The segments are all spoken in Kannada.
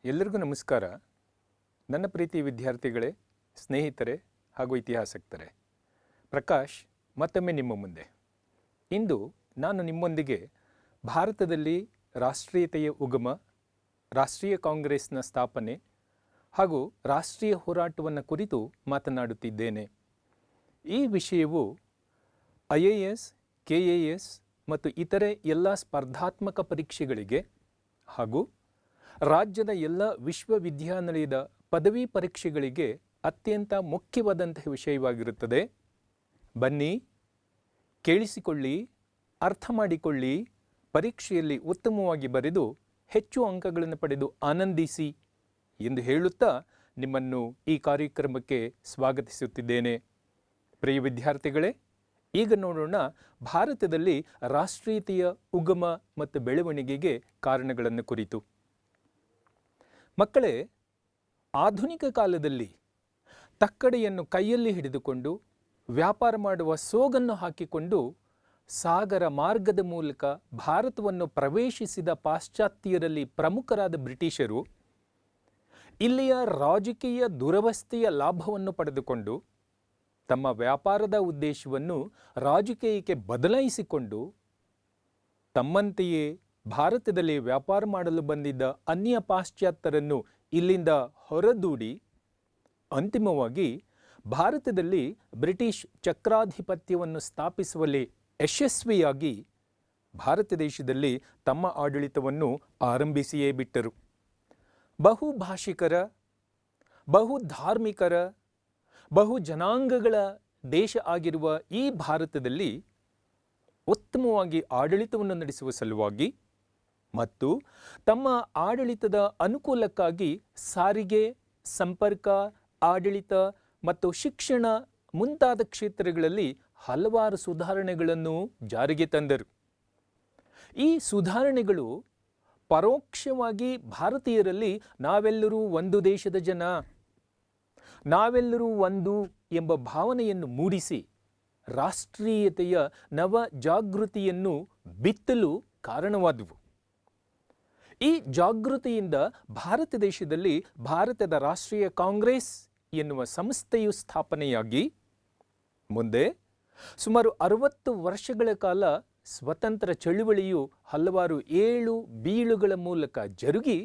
ಎಲ್ಲರಿಗೂ ನಮಸ್ಕಾರ. ನನ್ನ ಪ್ರೀತಿ ವಿದ್ಯಾರ್ಥಿಗಳೇ, ಸ್ನೇಹಿತರೆ ಹಾಗೂ ಇತಿಹಾಸಕ್ತರೆ, ಪ್ರಕಾಶ್ ಮತ್ತೊಮ್ಮೆ ನಿಮ್ಮ ಮುಂದೆ. ಇಂದು ನಾನು ನಿಮ್ಮೊಂದಿಗೆ ಭಾರತದಲ್ಲಿ ರಾಷ್ಟ್ರೀಯತೆಯ ಉಗಮ, ರಾಷ್ಟ್ರೀಯ ಕಾಂಗ್ರೆಸ್ನ ಸ್ಥಾಪನೆ ಹಾಗೂ ರಾಷ್ಟ್ರೀಯ ಹೋರಾಟವನ್ನು ಕುರಿತು ಮಾತನಾಡುತ್ತಿದ್ದೇನೆ. ಈ ವಿಷಯವು IAS, KAS ಮತ್ತು ಇತರೆ ಎಲ್ಲ ಸ್ಪರ್ಧಾತ್ಮಕ ಪರೀಕ್ಷೆಗಳಿಗೆ ಹಾಗೂ ರಾಜ್ಯದ ಎಲ್ಲ ವಿಶ್ವವಿದ್ಯಾನಿಲಯದ ಪದವಿ ಪರೀಕ್ಷೆಗಳಿಗೆ ಅತ್ಯಂತ ಮುಖ್ಯವಾದಂತಹ ವಿಷಯವಾಗಿರುತ್ತದೆ. ಬನ್ನಿ, ಕೇಳಿಸಿಕೊಳ್ಳಿ, ಅರ್ಥ ಮಾಡಿಕೊಳ್ಳಿ, ಪರೀಕ್ಷೆಯಲ್ಲಿ ಉತ್ತಮವಾಗಿ ಬರೆದು ಹೆಚ್ಚು ಅಂಕಗಳನ್ನು ಪಡೆದು ಆನಂದಿಸಿ ಎಂದು ಹೇಳುತ್ತಾ ನಿಮ್ಮನ್ನು ಈ ಕಾರ್ಯಕ್ರಮಕ್ಕೆ ಸ್ವಾಗತಿಸುತ್ತಿದ್ದೇನೆ. ಪ್ರಿಯ ವಿದ್ಯಾರ್ಥಿಗಳೇ, ಈಗ ನೋಡೋಣ ಭಾರತದಲ್ಲಿ ರಾಷ್ಟ್ರೀಯತೆಯ ಉಗಮ ಮತ್ತು ಬೆಳವಣಿಗೆಗೆ ಕಾರಣಗಳನ್ನು ಕುರಿತು. ಮಕ್ಕಳೇ, ಆಧುನಿಕ ಕಾಲದಲ್ಲಿ ತಕ್ಕಡೆಯನ್ನು ಕೈಯಲ್ಲಿ ಹಿಡಿದುಕೊಂಡು ವ್ಯಾಪಾರ ಮಾಡುವ ಸೋಗನ್ನು ಹಾಕಿಕೊಂಡು ಸಾಗರ ಮಾರ್ಗದ ಮೂಲಕ ಭಾರತವನ್ನು ಪ್ರವೇಶಿಸಿದ ಪಾಶ್ಚಾತ್ಯರಲ್ಲಿ ಪ್ರಮುಖರಾದ ಬ್ರಿಟಿಷರು ಇಲ್ಲಿಯ ರಾಜಕೀಯ ದುರವಸ್ಥೆಯ ಲಾಭವನ್ನು ಪಡೆದುಕೊಂಡು ತಮ್ಮ ವ್ಯಾಪಾರದ ಉದ್ದೇಶವನ್ನು ರಾಜಕೀಯಕ್ಕೆ ಬದಲಾಯಿಸಿಕೊಂಡು ತಮ್ಮಂತೆಯೇ ಭಾರತದಲ್ಲಿ ವ್ಯಾಪಾರ ಮಾಡಲು ಬಂದಿದ್ದ ಅನ್ಯ ಪಾಶ್ಚಾತ್ಯರನ್ನು ಇಲ್ಲಿಂದ ಹೊರದೂಡಿ ಅಂತಿಮವಾಗಿ ಭಾರತದಲ್ಲಿ ಬ್ರಿಟಿಷ್ ಚಕ್ರಾಧಿಪತ್ಯವನ್ನು ಸ್ಥಾಪಿಸುವಲ್ಲಿ ಯಶಸ್ವಿಯಾಗಿ ಭಾರತ ದೇಶದಲ್ಲಿ ತಮ್ಮ ಆಡಳಿತವನ್ನು ಆರಂಭಿಸಿಯೇ ಬಿಟ್ಟರು. ಬಹುಭಾಷಿಕರ, ಬಹು ಧಾರ್ಮಿಕರ, ಬಹು ಜನಾಂಗಗಳ ದೇಶ ಆಗಿರುವ ಈ ಭಾರತದಲ್ಲಿ ಉತ್ತಮವಾಗಿ ಆಡಳಿತವನ್ನು ನಡೆಸುವ ಸಲುವಾಗಿ ಮತ್ತು ತಮ್ಮ ಆಡಳಿತದ ಅನುಕೂಲಕ್ಕಾಗಿ ಸಾರಿಗೆ, ಸಂಪರ್ಕ, ಆಡಳಿತ ಮತ್ತು ಶಿಕ್ಷಣ ಮುಂತಾದ ಕ್ಷೇತ್ರಗಳಲ್ಲಿ ಹಲವಾರು ಸುಧಾರಣೆಗಳನ್ನು ಜಾರಿಗೆ ತಂದರು. ಈ ಸುಧಾರಣೆಗಳು ಪರೋಕ್ಷವಾಗಿ ಭಾರತೀಯರಲ್ಲಿ ನಾವೆಲ್ಲರೂ ಒಂದು ದೇಶದ ಜನ, ನಾವೆಲ್ಲರೂ ಒಂದು ಎಂಬ ಭಾವನೆಯನ್ನು ಮೂಡಿಸಿ ರಾಷ್ಟ್ರೀಯತೆಯ ನವ ಜಾಗೃತಿಯನ್ನು ಬಿತ್ತಲು ಕಾರಣವಾದವು. ಈ ಜಾಗೃತಿಯಿಂದ ಭಾರತ ದೇಶದಲ್ಲಿ ಭಾರತದ ರಾಷ್ಟ್ರೀಯ ಕಾಂಗ್ರೆಸ್ ಎನ್ನುವ ಸಂಸ್ಥೆಯು ಸ್ಥಾಪನೆಯಾಗಿ ಮುಂದೆ ಸುಮಾರು 60 ವರ್ಷಗಳ ಕಾಲ ಸ್ವತಂತ್ರ ಚಳುವಳಿಯು ಹಲವಾರು ಏಳು ಬೀಳುಗಳ ಮೂಲಕ ಜರುಗಿ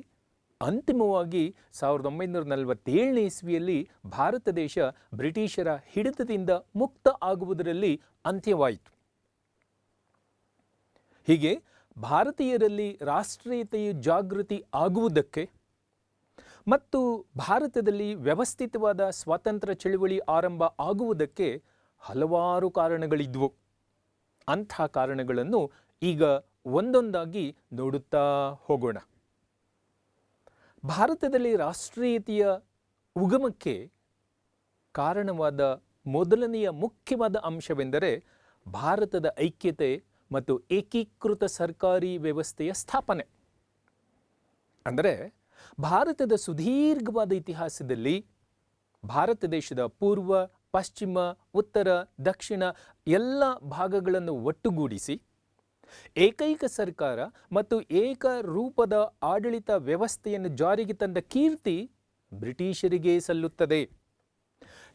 ಅಂತಿಮವಾಗಿ 1947ನೇ ಇಸ್ವಿಯಲ್ಲಿ ಭಾರತ ದೇಶ ಬ್ರಿಟಿಷರ ಹಿಡಿತದಿಂದ ಮುಕ್ತ ಆಗುವುದರಲ್ಲಿ ಅಂತ್ಯವಾಯಿತು. ಹೀಗೆ ಭಾರತೀಯರಲ್ಲಿ ರಾಷ್ಟ್ರೀಯತೆಯು ಜಾಗೃತಿ ಆಗುವುದಕ್ಕೆ ಮತ್ತು ಭಾರತದಲ್ಲಿ ವ್ಯವಸ್ಥಿತವಾದ ಸ್ವಾತಂತ್ರ್ಯ ಚಳುವಳಿ ಆರಂಭ ಆಗುವುದಕ್ಕೆ ಹಲವಾರು ಕಾರಣಗಳಿದ್ವು. ಅಂಥ ಕಾರಣಗಳನ್ನು ಈಗ ಒಂದೊಂದಾಗಿ ನೋಡುತ್ತಾ ಹೋಗೋಣ. ಭಾರತದಲ್ಲಿ ರಾಷ್ಟ್ರೀಯತೆಯ ಉಗಮಕ್ಕೆ ಕಾರಣವಾದ ಮೊದಲನೆಯ ಮುಖ್ಯವಾದ ಅಂಶವೆಂದರೆ ಭಾರತದ ಐಕ್ಯತೆ ಮತ್ತು ಏಕೀಕೃತ ಸರ್ಕಾರಿ ವ್ಯವಸ್ಥೆಯ ಸ್ಥಾಪನೆ. ಅಂದರೆ ಭಾರತದ ಸುದೀರ್ಘವಾದ ಇತಿಹಾಸದಲ್ಲಿ ಭಾರತ ದೇಶದ ಪೂರ್ವ, ಪಶ್ಚಿಮ, ಉತ್ತರ, ದಕ್ಷಿಣ ಎಲ್ಲ ಭಾಗಗಳನ್ನು ಒಟ್ಟುಗೂಡಿಸಿ ಏಕೈಕ ಸರ್ಕಾರ ಮತ್ತು ಏಕರೂಪದ ಆಡಳಿತ ವ್ಯವಸ್ಥೆಯನ್ನು ಜಾರಿಗೆ ತಂದ ಕೀರ್ತಿ ಬ್ರಿಟಿಷರಿಗೆ ಸಲ್ಲುತ್ತದೆ.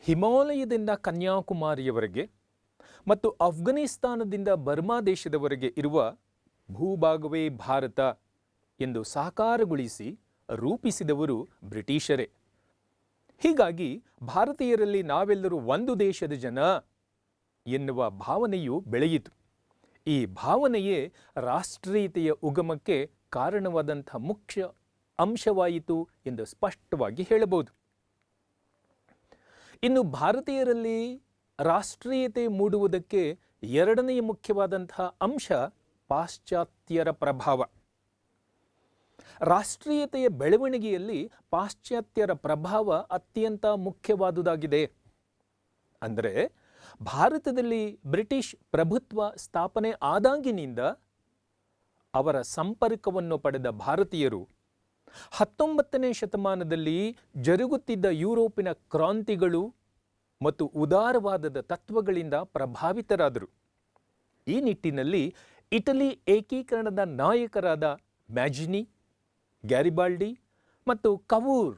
ಹಿಮಾಲಯದಿಂದ ಕನ್ಯಾಕುಮಾರಿಯವರೆಗೆ ಮತ್ತು ಅಫ್ಘಾನಿಸ್ತಾನದಿಂದ ಬರ್ಮಾ ದೇಶದವರೆಗೆ ಇರುವ ಭೂಭಾಗವೇ ಭಾರತ ಎಂದು ಸಾಕಾರಗೊಳಿಸಿ ರೂಪಿಸಿದವರು ಬ್ರಿಟಿಷರೇ. ಹೀಗಾಗಿ ಭಾರತೀಯರಲ್ಲಿ ನಾವೆಲ್ಲರೂ ಒಂದು ದೇಶದ ಜನ ಎನ್ನುವ ಭಾವನೆಯು ಬೆಳೆಯಿತು. ಈ ಭಾವನೆಯೇ ರಾಷ್ಟ್ರೀಯತೆಯ ಉಗಮಕ್ಕೆ ಕಾರಣವಾದಂಥ ಮುಖ್ಯ ಅಂಶವಾಯಿತು ಎಂದು ಸ್ಪಷ್ಟವಾಗಿ ಹೇಳಬಹುದು. ಇನ್ನು ಭಾರತೀಯರಲ್ಲಿ ರಾಷ್ಟ್ರೀಯತೆ ಮೂಡುವುದಕ್ಕೆ ಎರಡನೆಯ ಮುಖ್ಯವಾದಂತಹ ಅಂಶ ಪಾಶ್ಚಾತ್ಯರ ಪ್ರಭಾವ. ರಾಷ್ಟ್ರೀಯತೆಯ ಬೆಳವಣಿಗೆಯಲ್ಲಿ ಪಾಶ್ಚಾತ್ಯರ ಪ್ರಭಾವ ಅತ್ಯಂತ ಮುಖ್ಯವಾದುದಾಗಿದೆ. ಅಂದರೆ ಭಾರತದಲ್ಲಿ ಬ್ರಿಟಿಷ್ ಪ್ರಭುತ್ವ ಸ್ಥಾಪನೆ ಆದಾಗಿನಿಂದ ಅವರ ಸಂಪರ್ಕವನ್ನು ಪಡೆದ ಭಾರತೀಯರು 19ನೇ ಶತಮಾನದಲ್ಲಿ ಜರುಗುತ್ತಿದ್ದ ಯುರೋಪಿನ ಕ್ರಾಂತಿಗಳು ಮತ್ತು ಉದಾರವಾದದ ತತ್ವಗಳಿಂದ ಪ್ರಭಾವಿತರಾದರು. ಈ ನಿಟ್ಟಿನಲ್ಲಿ ಇಟಲಿ ಏಕೀಕರಣದ ನಾಯಕರಾದ ಮ್ಯಾಜಿನಿ, ಗ್ಯಾರಿಬಾಲ್ಡಿ ಮತ್ತು ಕವೂರ್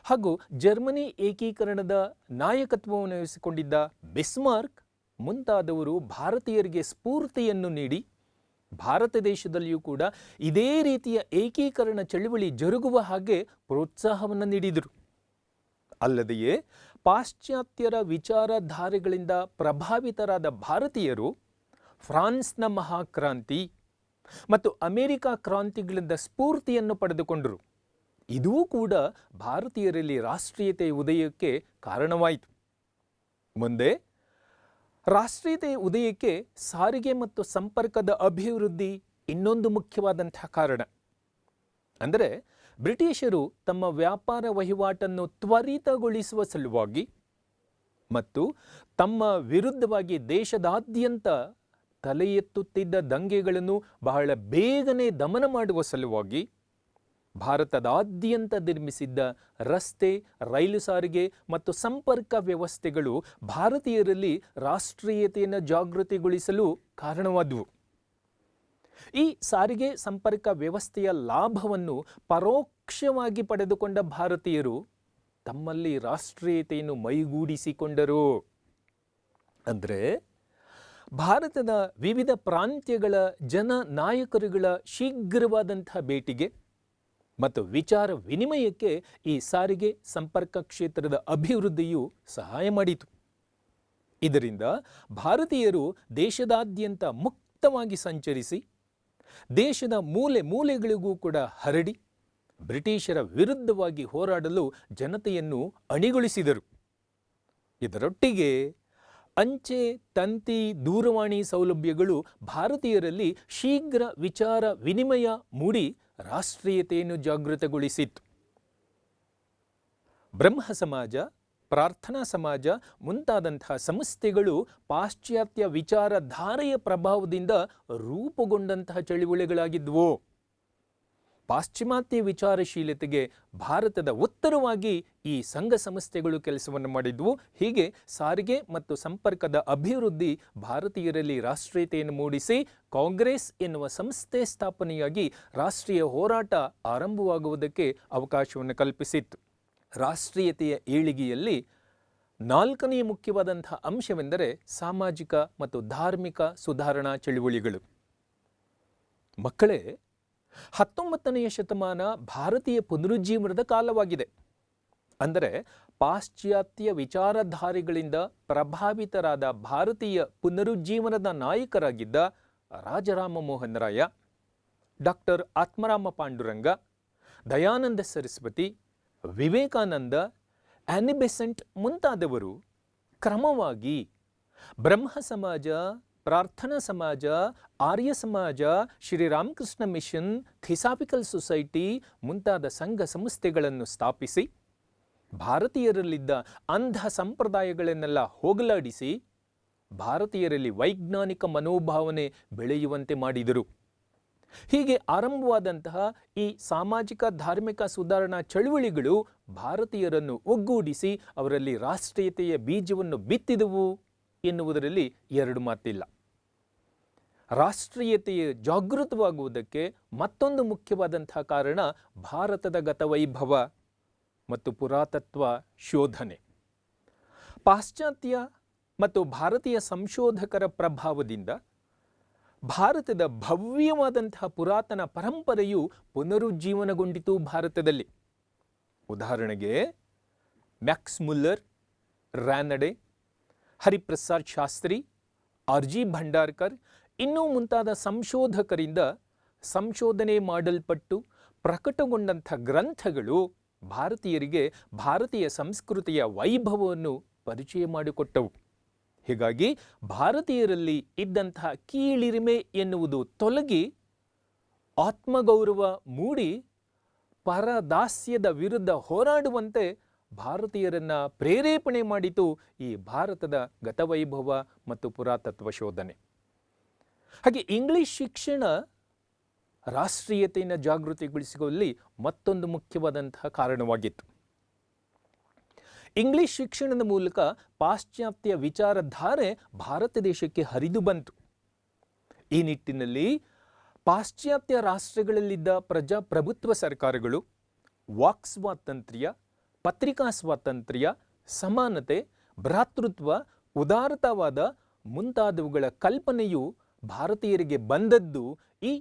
ಹಾಗೂ ಜರ್ಮನಿ ಏಕೀಕರಣದ ನಾಯಕತ್ವವನ್ನು ವಹಿಸಿಕೊಂಡಿದ್ದ ಬಿಸ್ಮಾರ್ಕ್ ಮುಂತಾದವರು ಭಾರತೀಯರಿಗೆ ಸ್ಫೂರ್ತಿಯನ್ನು ನೀಡಿ ಭಾರತ ದೇಶದಲ್ಲಿಯೂ ಕೂಡ ಇದೇ ರೀತಿಯ ಏಕೀಕರಣ ಚಳುವಳಿ ಜರುಗುವ ಹಾಗೆ ಪ್ರೋತ್ಸಾಹವನ್ನು ನೀಡಿದರು. ಅಲ್ಲದೆಯೇ ಪಾಶ್ಚಾತ್ಯರ ವಿಚಾರಧಾರೆಗಳಿಂದ ಪ್ರಭಾವಿತರಾದ ಭಾರತೀಯರು ಫ್ರಾನ್ಸ್ನ ಮಹಾಕ್ರಾಂತಿ ಮತ್ತು ಅಮೆರಿಕ ಕ್ರಾಂತಿಗಳಿಂದ ಸ್ಫೂರ್ತಿಯನ್ನು ಪಡೆದುಕೊಂಡರು. ಇದೂ ಕೂಡ ಭಾರತೀಯರಲ್ಲಿ ರಾಷ್ಟ್ರೀಯತೆಯ ಉದಯಕ್ಕೆ ಕಾರಣವಾಯಿತು. ಮುಂದೆ ರಾಷ್ಟ್ರೀಯತೆಯ ಉದಯಕ್ಕೆ ಸಾರಿಗೆ ಮತ್ತು ಸಂಪರ್ಕದ ಅಭಿವೃದ್ಧಿ ಇನ್ನೊಂದು ಮುಖ್ಯವಾದಂತಹ ಕಾರಣ. ಅಂದರೆ ಬ್ರಿಟಿಷರು ತಮ್ಮ ವ್ಯಾಪಾರ ವಹಿವಾಟನ್ನು ತ್ವರಿತಗೊಳಿಸುವ ಸಲುವಾಗಿ ಮತ್ತು ತಮ್ಮ ವಿರುದ್ಧವಾಗಿ ದೇಶದಾದ್ಯಂತ ತಲೆ ಎತ್ತುತ್ತಿದ್ದ ದಂಗೆಗಳನ್ನು ಬಹಳ ಬೇಗನೆ ದಮನ ಮಾಡುವ ಸಲುವಾಗಿ ಭಾರತದಾದ್ಯಂತ ನಿರ್ಮಿಸಿದ್ದ ರಸ್ತೆ, ರೈಲು ಸಾರಿಗೆ ಮತ್ತು ಸಂಪರ್ಕ ವ್ಯವಸ್ಥೆಗಳು ಭಾರತೀಯರಲ್ಲಿ ರಾಷ್ಟ್ರೀಯತೆಯನ್ನು ಜಾಗೃತಿಗೊಳಿಸಲು ಕಾರಣವಾದವು. ಈ ಸಾರಿಗೆ ಸಂಪರ್ಕ ವ್ಯವಸ್ಥೆಯ ಲಾಭವನ್ನು ಪರೋಕ್ಷವಾಗಿ ಪಡೆದುಕೊಂಡ ಭಾರತೀಯರು ತಮ್ಮಲ್ಲಿ ರಾಷ್ಟ್ರೀಯತೆಯನ್ನು ಮೈಗೂಡಿಸಿಕೊಂಡರು. ಅಂದರೆ ಭಾರತದ ವಿವಿಧ ಪ್ರಾಂತ್ಯಗಳ ಜನ ನಾಯಕರುಗಳ ಶೀಘ್ರವಾದಂತಹ ಭೇಟಿಗೆ ಮತ್ತು ವಿಚಾರ ವಿನಿಮಯಕ್ಕೆ ಈ ಸಾರಿಗೆ ಸಂಪರ್ಕ ಕ್ಷೇತ್ರದ ಅಭಿವೃದ್ಧಿಯು ಸಹಾಯ ಮಾಡಿತು. ಇದರಿಂದ ಭಾರತೀಯರು ದೇಶದಾದ್ಯಂತ ಮುಕ್ತವಾಗಿ ಸಂಚರಿಸಿ ದೇಶದ ಮೂಲೆ ಮೂಲೆಗಳಿಗೂ ಕೂಡ ಹರಡಿ ಬ್ರಿಟಿಷರ ವಿರುದ್ಧವಾಗಿ ಹೋರಾಡಲು ಜನತೆಯನ್ನು ಅಣಿಗೊಳಿಸಿದರು. ಇದರೊಟ್ಟಿಗೆ ಅಂಚೆ, ತಂತಿ, ದೂರವಾಣಿ ಸೌಲಭ್ಯಗಳು ಭಾರತೀಯರಲ್ಲಿ ಶೀಘ್ರ ವಿಚಾರ ವಿನಿಮಯ ಮೂಡಿ ರಾಷ್ಟ್ರೀಯತೆಯನ್ನು ಜಾಗೃತಗೊಳಿಸಿತ್ತು. ಬ್ರಹ್ಮ ಸಮಾಜ, ಪ್ರಾರ್ಥನಾ ಸಮಾಜ ಮುಂತಾದಂತಹ ಸಂಸ್ಥೆಗಳು ಪಾಶ್ಚಾತ್ಯ ವಿಚಾರಧಾರೆಯ ಪ್ರಭಾವದಿಂದ ರೂಪುಗೊಂಡಂತಹ ಚಳುವಳಿಗಳಾಗಿದ್ವು. ಪಾಶ್ಚಿಮಾತ್ಯ ವಿಚಾರಶೀಲತೆಗೆ ಭಾರತದ ಉತ್ತರವಾಗಿ ಈ ಸಂಘ ಸಂಸ್ಥೆಗಳು ಕೆಲಸವನ್ನು ಮಾಡಿದ್ವು. ಹೀಗೆ ಸಾರಿಗೆ ಮತ್ತು ಸಂಪರ್ಕದ ಅಭಿವೃದ್ಧಿ ಭಾರತೀಯರಲ್ಲಿ ರಾಷ್ಟ್ರೀಯತೆಯನ್ನು ಮೂಡಿಸಿ ಕಾಂಗ್ರೆಸ್ ಎನ್ನುವ ಸಂಸ್ಥೆ ಸ್ಥಾಪನೆಯಾಗಿ ರಾಷ್ಟ್ರೀಯ ಹೋರಾಟ ಆರಂಭವಾಗುವುದಕ್ಕೆ ಅವಕಾಶವನ್ನು ಕಲ್ಪಿಸಿತ್ತು. ರಾಷ್ಟ್ರೀಯತೆಯ ಏಳಿಗೆಯಲ್ಲಿ ನಾಲ್ಕನೆಯ ಮುಖ್ಯವಾದಂತಹ ಅಂಶವೆಂದರೆ ಸಾಮಾಜಿಕ ಮತ್ತು ಧಾರ್ಮಿಕ ಸುಧಾರಣಾ ಚಳುವಳಿಗಳು. ಮಕ್ಕಳೇ, 19ನೆಯ ಶತಮಾನ ಭಾರತೀಯ ಪುನರುಜ್ಜೀವನದ ಕಾಲವಾಗಿದೆ. ಅಂದರೆ ಪಾಶ್ಚಾತ್ಯ ವಿಚಾರಧಾರೆಗಳಿಂದ ಪ್ರಭಾವಿತರಾದ ಭಾರತೀಯ ಪುನರುಜ್ಜೀವನದ ನಾಯಕರಾಗಿದ್ದ Rajaram Mohan Roy, doctor Atmaram Pandurang, Dayanand Saraswati, Vivekananda, Annie Besant ಮುಂತಾದವರು ಕ್ರಮವಾಗಿ ಬ್ರಹ್ಮ ಸಮಾಜ, ಪ್ರಾರ್ಥನಾ ಸಮಾಜ, ಆರ್ಯ ಸಮಾಜ, ಶ್ರೀರಾಮಕೃಷ್ಣ ಮಿಷನ್, ಥಿಸಾಫಿಕಲ್ ಸೊಸೈಟಿ ಮುಂತಾದ ಸಂಘ ಸಂಸ್ಥೆಗಳನ್ನು ಸ್ಥಾಪಿಸಿ ಭಾರತೀಯರಲ್ಲಿದ್ದ ಅಂಧ ಸಂಪ್ರದಾಯಗಳನ್ನೆಲ್ಲ ಹೋಗಲಾಡಿಸಿ ಭಾರತೀಯರಲ್ಲಿ ವೈಜ್ಞಾನಿಕ ಮನೋಭಾವನೆ ಬೆಳೆಯುವಂತೆ ಮಾಡಿದರು. ಹೀಗೆ ಆರಂಭವಾದಂತಹ ಈ ಸಾಮಾಜಿಕ ಧಾರ್ಮಿಕ ಸುಧಾರಣಾ ಚಳುವಳಿಗಳು ಭಾರತೀಯರನ್ನು ಒಗ್ಗೂಡಿಸಿ ಅವರಲ್ಲಿ ರಾಷ್ಟ್ರೀಯತೆಯ ಬೀಜವನ್ನು ಬಿತ್ತಿದವು ಎನ್ನುವುದರಲ್ಲಿ ಎರಡು ಮಾತಿಲ್ಲ. ರಾಷ್ಟ್ರೀಯತೆಯ ಜಾಗೃತವಾಗುವುದಕ್ಕೆ ಮತ್ತೊಂದು ಮುಖ್ಯವಾದಂತಹ ಕಾರಣ ಭಾರತದ ಗತವೈಭವ ಮತ್ತು ಪುರಾತತ್ವ ಶೋಧನೆ. ಪಾಶ್ಚಾತ್ಯ ಮತ್ತು ಭಾರತೀಯ ಸಂಶೋಧಕರ ಪ್ರಭಾವದಿಂದ ಭಾರತದ ಭವ್ಯವಾದಂತಹ ಪುರಾತನ ಪರಂಪರೆಯು ಪುನರುಜ್ಜೀವನಗೊಂಡಿತು ಭಾರತದಲ್ಲಿ. ಉದಾಹರಣೆಗೆ ಮ್ಯಾಕ್ಸ್ ಮುಲ್ಲರ್, ರಾನಡೆ, ಹರಿಪ್ರಸಾದ್ ಶಾಸ್ತ್ರಿ, ಆರ್.ಜಿ. ಭಂಡಾರ್ಕರ್ ಇನ್ನೂ ಮುಂತಾದ ಸಂಶೋಧಕರಿಂದ ಸಂಶೋಧನೆ ಮಾಡಲ್ಪಟ್ಟು ಪ್ರಕಟಗೊಂಡಂಥ ಗ್ರಂಥಗಳು ಭಾರತೀಯರಿಗೆ ಭಾರತೀಯ ಸಂಸ್ಕೃತಿಯ ವೈಭವವನ್ನು ಪರಿಚಯ ಮಾಡಿಕೊಟ್ಟವು. ಹೀಗಾಗಿ ಭಾರತೀಯರಲ್ಲಿ ಇದ್ದಂತಹ ಕೀಳಿರಿಮೆ ಎನ್ನುವುದು ತೊಲಗಿ ಆತ್ಮಗೌರವ ಮೂಡಿ ಪರದಾಸ್ಯದ ವಿರುದ್ಧ ಹೋರಾಡುವಂತೆ ಭಾರತೀಯರನ್ನ ಪ್ರೇರೇಪಣೆ ಮಾಡಿತು ಈ ಭಾರತದ ಗತವೈಭವ ಮತ್ತು ಪುರಾತತ್ವ ಶೋಧನೆ. ಹಾಗೆ ಇಂಗ್ಲಿಷ್ ಶಿಕ್ಷಣ ರಾಷ್ಟ್ರೀಯತೆಯನ್ನು ಜಾಗೃತಿಗೊಳಿಸುವಲ್ಲಿ ಮತ್ತೊಂದು ಮುಖ್ಯವಾದಂತಹ ಕಾರಣವಾಗಿತ್ತು. ಇಂಗ್ಲಿಷ್ ಶಿಕ್ಷಣದ ಮೂಲಕ ಪಾಶ್ಚಾತ್ಯ ವಿಚಾರಧಾರೆ ಭಾರತ ದೇಶಕ್ಕೆ ಹರಿದು ಬಂತು. ಈ ನಿಟ್ಟಿನಲ್ಲಿ ಪಾಶ್ಚಾತ್ಯ ರಾಷ್ಟ್ರಗಳಲ್ಲಿದ್ದ ಪ್ರಜಾಪ್ರಭುತ್ವ ಸರ್ಕಾರಗಳು ವಾಕ್ ಸ್ವಾತಂತ್ರ್ಯ, ಪತ್ರಿಕಾ ಸ್ವಾತಂತ್ರ್ಯ, ಸಮಾನತೆ, ಭ್ರಾತೃತ್ವ, ಉದಾರತಾವಾದ ಮುಂತಾದವುಗಳ ಕಲ್ಪನೆಯು ಭಾರತೀಯರಿಗೆ ಬಂದದ್ದು ಈ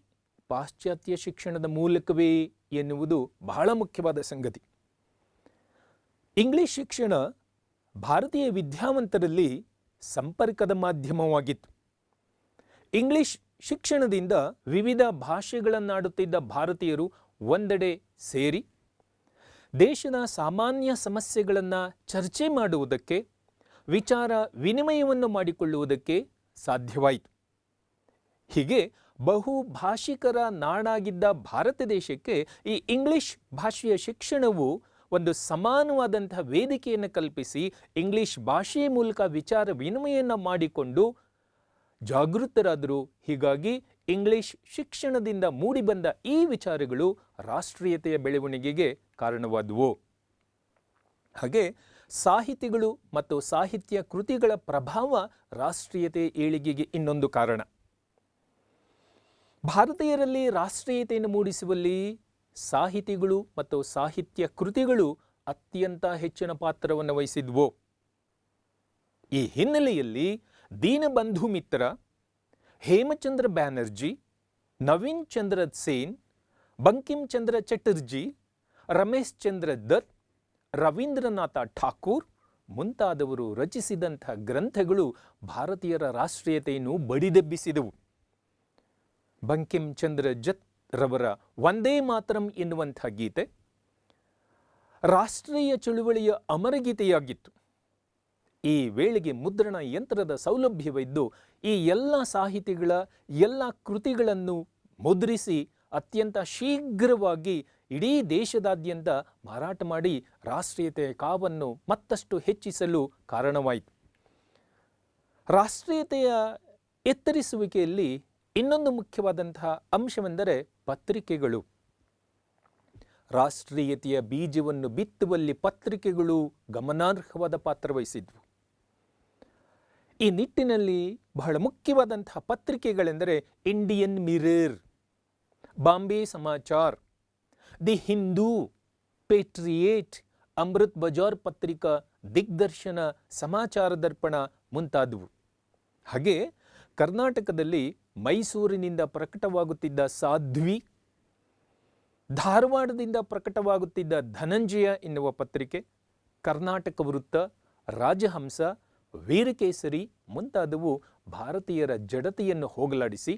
ಪಾಶ್ಚಾತ್ಯ ಶಿಕ್ಷಣದ ಮೂಲಕವೇ ಎನ್ನುವುದು ಬಹಳ ಮುಖ್ಯವಾದ ಸಂಗತಿ. ಇಂಗ್ಲಿಷ್ ಶಿಕ್ಷಣ ಭಾರತೀಯ ವಿದ್ಯಾವಂತರಲ್ಲಿ ಸಂಪರ್ಕದ ಮಾಧ್ಯಮವಾಗಿತ್ತು. ಇಂಗ್ಲಿಷ್ ಶಿಕ್ಷಣದಿಂದ ವಿವಿಧ ಭಾಷೆಗಳನ್ನಾಡುತ್ತಿದ್ದ ಭಾರತೀಯರು ಒಂದೆಡೆ ಸೇರಿ ದೇಶದ ಸಾಮಾನ್ಯ ಸಮಸ್ಯೆಗಳನ್ನು ಚರ್ಚೆ ಮಾಡುವುದಕ್ಕೆ, ವಿಚಾರ ವಿನಿಮಯವನ್ನು ಮಾಡಿಕೊಳ್ಳುವುದಕ್ಕೆ ಸಾಧ್ಯವಾಯಿತು. ಹೀಗೆ ಬಹುಭಾಷಿಕರ ನಾಡಾಗಿದ್ದ ಭಾರತ ದೇಶಕ್ಕೆ ಈ ಇಂಗ್ಲಿಷ್ ಭಾಷೆಯ ಶಿಕ್ಷಣವು ಒಂದು ಸಮಾನವಾದಂತಹ ವೇದಿಕೆಯನ್ನು ಕಲ್ಪಿಸಿ ಇಂಗ್ಲಿಷ್ ಭಾಷೆಯ ಮೂಲಕ ವಿಚಾರ ವಿನಿಮಯವನ್ನು ಮಾಡಿಕೊಂಡು ಜಾಗೃತರಾದರು. ಹೀಗಾಗಿ ಇಂಗ್ಲಿಷ್ ಶಿಕ್ಷಣದಿಂದ ಮೂಡಿಬಂದ ಈ ವಿಚಾರಗಳು ರಾಷ್ಟ್ರೀಯತೆಯ ಬೆಳವಣಿಗೆಗೆ ಕಾರಣವಾದವು. ಹಾಗೆ ಸಾಹಿತಿಗಳು ಮತ್ತು ಸಾಹಿತ್ಯ ಕೃತಿಗಳ ಪ್ರಭಾವ ರಾಷ್ಟ್ರೀಯತೆ ಏಳಿಗೆಗೆ ಇನ್ನೊಂದು ಕಾರಣ. ಭಾರತೀಯರಲ್ಲಿ ರಾಷ್ಟ್ರೀಯತೆಯನ್ನು ಮೂಡಿಸುವಲ್ಲಿ ಸಾಹಿತಿಗಳು ಮತ್ತು ಸಾಹಿತ್ಯ ಕೃತಿಗಳು ಅತ್ಯಂತ ಹೆಚ್ಚಿನ ಪಾತ್ರವನ್ನು ವಹಿಸಿದ್ವು. ಈ ಹಿನ್ನೆಲೆಯಲ್ಲಿ ದೀನಬಂಧು ಮಿತ್ರ, ಹೇಮಚಂದ್ರ ಬ್ಯಾನರ್ಜಿ, ನವೀನ್ ಚಂದ್ರ ಸೇನ್, ಬಂಕಿಂ ಚಂದ್ರ ಚಟರ್ಜಿ, ರಮೇಶ್ ಚಂದ್ರ ದತ್, ರವೀಂದ್ರನಾಥ ಠಾಕೂರ್ ಮುಂತಾದವರು ರಚಿಸಿದಂಥ ಗ್ರಂಥಗಳು ಭಾರತೀಯರ ರಾಷ್ಟ್ರೀಯತೆಯನ್ನು ಬಡಿದೆಬ್ಬಿಸಿದವು. ಬಂಕಿಂ ಚಂದ್ರ ಜತ್ ರವರ ವಂದೇ ಮಾತರಂ ಎನ್ನುವಂಥ ಗೀತೆ ರಾಷ್ಟ್ರೀಯ ಚಳುವಳಿಯ ಅಮರಗೀತೆಯಾಗಿತ್ತು. ಈ ವೇಳೆಗೆ ಮುದ್ರಣ ಯಂತ್ರದ ಸೌಲಭ್ಯವಿದ್ದು ಈ ಎಲ್ಲ ಸಾಹಿತಿಗಳ ಎಲ್ಲ ಕೃತಿಗಳನ್ನು ಮುದ್ರಿಸಿ ಅತ್ಯಂತ ಶೀಘ್ರವಾಗಿ ಇಡೀ ದೇಶದಾದ್ಯಂತ ಮಾರಾಟ ಮಾಡಿ ರಾಷ್ಟ್ರೀಯತೆಯ ಕಾವನ್ನು ಮತ್ತಷ್ಟು ಹೆಚ್ಚಿಸಲು ಕಾರಣವಾಯಿತು. ರಾಷ್ಟ್ರೀಯತೆಯ ಎತ್ತರಿಸುವಿಕೆಯಲ್ಲಿ ಇನ್ನೊಂದು ಮುಖ್ಯವಾದಂತಹ ಅಂಶವೆಂದರೆ ಪತ್ರಿಕೆಗಳು. ರಾಷ್ಟ್ರೀಯತೆಯ ಬೀಜವನ್ನು ಬಿತ್ತುವಲ್ಲಿ ಪತ್ರಿಕೆಗಳು ಗಮನಾರ್ಹವಾದ ಪಾತ್ರ ವಹಿಸಿದ್ವು. ಈ ನಿಟ್ಟಿನಲ್ಲಿ ಬಹಳ ಮುಖ್ಯವಾದಂತಹ ಪತ್ರಿಕೆಗಳೆಂದರೆ Indian Mirror, Bombay Samachar, the Hindu, Patriot, Amrit Bazar Patrika, Digdarshan, ಸಮಾಚಾರ ದರ್ಪಣ ಮುಂತಾದವು. ಹಾಗೆ ಕರ್ನಾಟಕದಲ್ಲಿ ಮೈಸೂರಿನಿಂದ ಪ್ರಕಟವಾಗುತ್ತಿದ್ದ ಸಾಧ್ವಿ, ಧಾರವಾಡದಿಂದ ಪ್ರಕಟವಾಗುತ್ತಿದ್ದ ಧನಂಜಯ ಎನ್ನುವ ಪತ್ರಿಕೆ, ಕರ್ನಾಟಕ ವೃತ್ತ, ರಾಜಹಂಸ, ವೀರಕೇಸರಿ ಮುಂತಾದವು ಭಾರತೀಯರ ಜಡತೆಯನ್ನು ಹೋಗಲಾಡಿಸಿ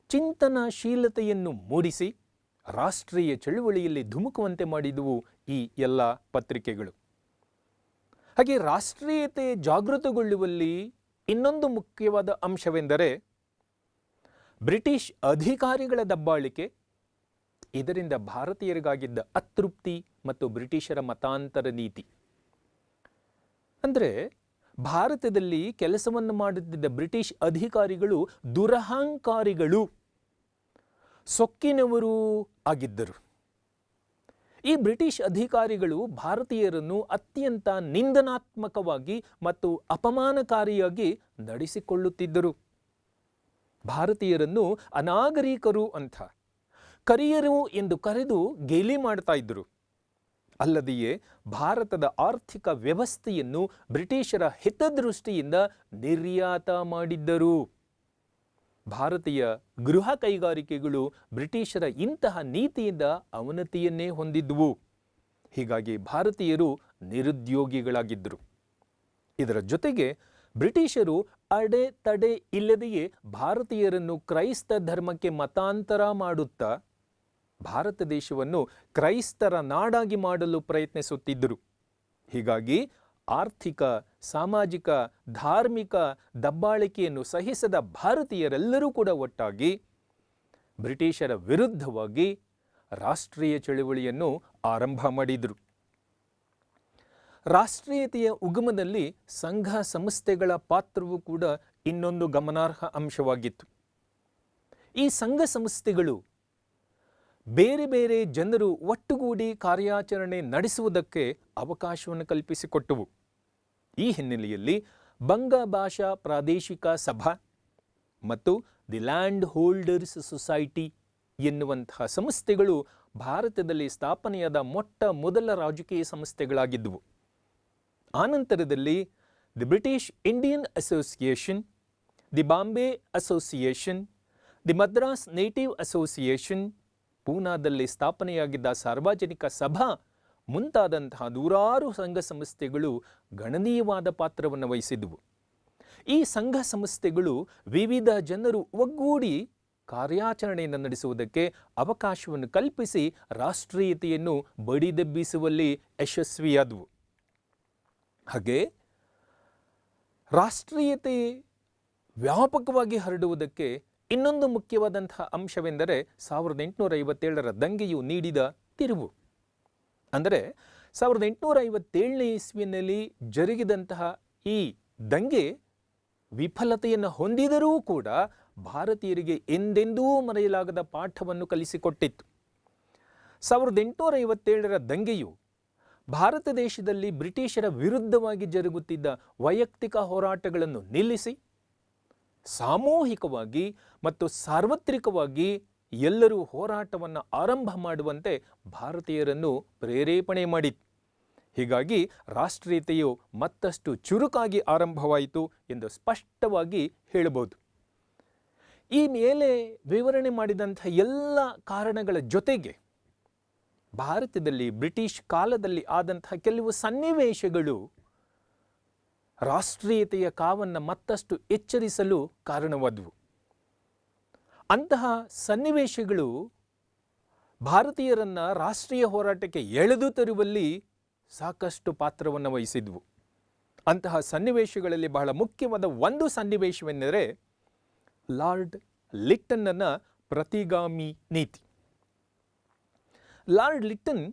ಚಿಂತನಶೀಲತೆಯನ್ನು ಮೂಡಿಸಿ ರಾಷ್ಟ್ರೀಯ ಚಳುವಳಿಯಲ್ಲಿ ಧುಮುಕುವಂತೆ ಮಾಡಿದುವು ಈ ಎಲ್ಲ ಪತ್ರಿಕೆಗಳು. ಹಾಗೆ ರಾಷ್ಟ್ರೀಯತೆ ಜಾಗೃತಗೊಳ್ಳುವಲ್ಲಿ ಇನ್ನೊಂದು ಮುಖ್ಯವಾದ ಅಂಶವೆಂದರೆ ಬ್ರಿಟಿಷ್ ಅಧಿಕಾರಿಗಳ ದಬ್ಬಾಳಿಕೆ. ಇದರಿಂದ ಭಾರತೀಯರಿಗಾಗಿದ್ದ ಅತೃಪ್ತಿ ಮತ್ತು ಬ್ರಿಟಿಷರ ಮತಾಂತರ ನೀತಿ. ಅಂದರೆ ಭಾರತದಲ್ಲಿ ಕೆಲಸವನ್ನು ಮಾಡುತ್ತಿದ್ದ ಬ್ರಿಟಿಷ್ ಅಧಿಕಾರಿಗಳು ದುರಹಂಕಾರಿಗಳು, ಸೊಕ್ಕಿನವರೂ ಆಗಿದ್ದರು. ಈ ಬ್ರಿಟಿಷ್ ಅಧಿಕಾರಿಗಳು ಭಾರತೀಯರನ್ನು ಅತ್ಯಂತ ನಿಂದನಾತ್ಮಕವಾಗಿ ಮತ್ತು ಅಪಮಾನಕಾರಿಯಾಗಿ ನಡೆಸಿಕೊಳ್ಳುತ್ತಿದ್ದರು. ಭಾರತೀಯರನ್ನು ಅನಾಗರಿಕರು ಅಂತ, ಕರಿಯರು ಎಂದು ಕರೆದು ಗೇಲಿ ಮಾಡ್ತಾ ಇದ್ದರು. ಅಲ್ಲದೆಯೇ ಭಾರತದ ಆರ್ಥಿಕ ವ್ಯವಸ್ಥೆಯನ್ನು ಬ್ರಿಟಿಷರ ಹಿತದೃಷ್ಟಿಯಿಂದ ನಿರ್ಯಾತ ಮಾಡಿದ್ದರು. ಭಾರತೀಯ ಗೃಹ ಕೈಗಾರಿಕೆಗಳು ಬ್ರಿಟಿಷರ ಇಂತಹ ನೀತಿಯಿಂದ ಅವನತಿಯನ್ನೇ ಹೊಂದಿದ್ವು. ಹೀಗಾಗಿ ಭಾರತೀಯರು ನಿರುದ್ಯೋಗಿಗಳಾಗಿದ್ದರು. ಇದರ ಜೊತೆಗೆ ಬ್ರಿಟಿಷರು ಅಡೆತಡೆ ಇಲ್ಲದೆಯೇ ಭಾರತೀಯರನ್ನು ಕ್ರೈಸ್ತ ಧರ್ಮಕ್ಕೆ ಮತಾಂತರ ಮಾಡುತ್ತಾ ಭಾರತ ದೇಶವನ್ನು ಕ್ರೈಸ್ತರ ನಾಡಾಗಿ ಮಾಡಲು ಪ್ರಯತ್ನಿಸುತ್ತಿದ್ದರು. ಹೀಗಾಗಿ ಆರ್ಥಿಕ, ಸಾಮಾಜಿಕ, ಧಾರ್ಮಿಕ ದಬ್ಬಾಳಿಕೆಯನ್ನು ಸಹಿಸದ ಭಾರತೀಯರೆಲ್ಲರೂ ಕೂಡ ಒಟ್ಟಾಗಿ ಬ್ರಿಟಿಷರ ವಿರುದ್ಧವಾಗಿ ರಾಷ್ಟ್ರೀಯ ಚಳುವಳಿಯನ್ನು ಆರಂಭ ಮಾಡಿದರು. ರಾಷ್ಟ್ರೀಯತೆಯ ಉಗಮದಲ್ಲಿ ಸಂಘ ಸಂಸ್ಥೆಗಳ ಪಾತ್ರವೂ ಕೂಡ ಇನ್ನೊಂದು ಗಮನಾರ್ಹ ಅಂಶವಾಗಿತ್ತು. ಈ ಸಂಘ ಸಂಸ್ಥೆಗಳು ಬೇರೆ ಬೇರೆ ಜನರು ಒಟ್ಟುಗೂಡಿ ಕಾರ್ಯಾಚರಣೆ ನಡೆಸುವುದಕ್ಕೆ ಅವಕಾಶವನ್ನು ಕಲ್ಪಿಸಿಕೊಟ್ಟವು. ಈ ಹಿನ್ನೆಲೆಯಲ್ಲಿ ಬಂಗ ಭಾಷಾ ಪ್ರಾದೇಶಿಕ ಸಭಾ ಮತ್ತು ದಿ ಲ್ಯಾಂಡ್ ಹೋಲ್ಡರ್ಸ್ ಸೊಸೈಟಿ ಎನ್ನುವಂತಹ ಸಂಸ್ಥೆಗಳು ಭಾರತದಲ್ಲಿ ಸ್ಥಾಪನೆಯಾದ ಮೊಟ್ಟ ಮೊದಲ ರಾಜಕೀಯ ಸಂಸ್ಥೆಗಳಾಗಿದ್ದವು. ಆನಂತರದಲ್ಲಿ the British Indian Association, the Bombay Association, the Madras Native Association, ಪೂನಾದಲ್ಲಿ ಸ್ಥಾಪನೆಯಾಗಿದ್ದ ಸಾರ್ವಜನಿಕ ಸಭಾ ಮುಂತಾದಂತಹ ನೂರಾರು ಸಂಘ ಸಂಸ್ಥೆಗಳು ಗಣನೀಯವಾದ ಪಾತ್ರವನ್ನು ವಹಿಸಿದ್ದವು. ಈ ಸಂಘ ಸಂಸ್ಥೆಗಳು ವಿವಿಧ ಜನರು ಒಗ್ಗೂಡಿ ಕಾರ್ಯಾಚರಣೆಯನ್ನು ನಡೆಸುವುದಕ್ಕೆ ಅವಕಾಶವನ್ನು ಕಲ್ಪಿಸಿ ರಾಷ್ಟ್ರೀಯತೆಯನ್ನು ಬಡಿದೆಬ್ಬಿಸುವಲ್ಲಿ ಯಶಸ್ವಿಯಾದವು. ಹಾಗೆ ರಾಷ್ಟ್ರೀಯತೆ ವ್ಯಾಪಕವಾಗಿ ಹರಡುವುದಕ್ಕೆ ಇನ್ನೊಂದು ಮುಖ್ಯವಾದಂತಹ ಅಂಶವೆಂದರೆ 1857ರ ದಂಗೆಯು ನೀಡಿದ ತಿರುವು. ಅಂದರೆ 1857ನೇ ಇಸ್ವಿಯಲ್ಲಿ ಜರುಗಿದಂತಹ ಈ ದಂಗೆ ವಿಫಲತೆಯನ್ನು ಹೊಂದಿದರೂ ಕೂಡ ಭಾರತೀಯರಿಗೆ ಎಂದೆಂದೂ ಮರೆಯಲಾಗದ ಪಾಠವನ್ನು ಕಲಿಸಿಕೊಟ್ಟಿತ್ತು. 1857ರ ದಂಗೆಯು ಭಾರತ ದೇಶದಲ್ಲಿ ಬ್ರಿಟಿಷರ ವಿರುದ್ಧವಾಗಿ ಜರುಗುತ್ತಿದ್ದ ವೈಯಕ್ತಿಕ ಹೋರಾಟಗಳನ್ನು ನಿಲ್ಲಿಸಿ ಸಾಮೂಹಿಕವಾಗಿ ಮತ್ತು ಸಾರ್ವತ್ರಿಕವಾಗಿ ಎಲ್ಲರೂ ಹೋರಾಟವನ್ನು ಆರಂಭ ಮಾಡುವಂತೆ ಭಾರತೀಯರನ್ನು ಪ್ರೇರೇಪಣೆ ಮಾಡಿತು. ಹೀಗಾಗಿ ರಾಷ್ಟ್ರೀಯತೆಯು ಮತ್ತಷ್ಟು ಚುರುಕಾಗಿ ಆರಂಭವಾಯಿತು ಎಂದು ಸ್ಪಷ್ಟವಾಗಿ ಹೇಳಬಹುದು. ಈ ಮೇಲೆ ವಿವರಣೆ ಮಾಡಿದಂಥ ಎಲ್ಲ ಕಾರಣಗಳ ಜೊತೆಗೆ ಭಾರತದಲ್ಲಿ ಬ್ರಿಟಿಷ್ ಕಾಲದಲ್ಲಿ ಆದಂತಹ ಕೆಲವು ಸನ್ನಿವೇಶಗಳು ರಾಷ್ಟ್ರೀಯತೆಯ ಕಾವನ್ನು ಮತ್ತಷ್ಟು ಎಚ್ಚರಿಸಲು ಕಾರಣವಾದವು. ಅಂತಹ ಸನ್ನಿವೇಶಗಳು ಭಾರತೀಯರನ್ನು ರಾಷ್ಟ್ರೀಯ ಹೋರಾಟಕ್ಕೆ ಎಳೆದು ತರುವಲ್ಲಿ ಸಾಕಷ್ಟು ಪಾತ್ರವನ್ನು ವಹಿಸಿದ್ವು. ಅಂತಹ ಸನ್ನಿವೇಶಗಳಲ್ಲಿ ಬಹಳ ಮುಖ್ಯವಾದ ಒಂದು ಸನ್ನಿವೇಶವೆಂದರೆ ಲಾರ್ಡ್ ಲಿಟ್ಟನ್ನ ಪ್ರತಿಗಾಮಿ ನೀತಿ. ಲಾರ್ಡ್ ಲಿಟ್ಟನ್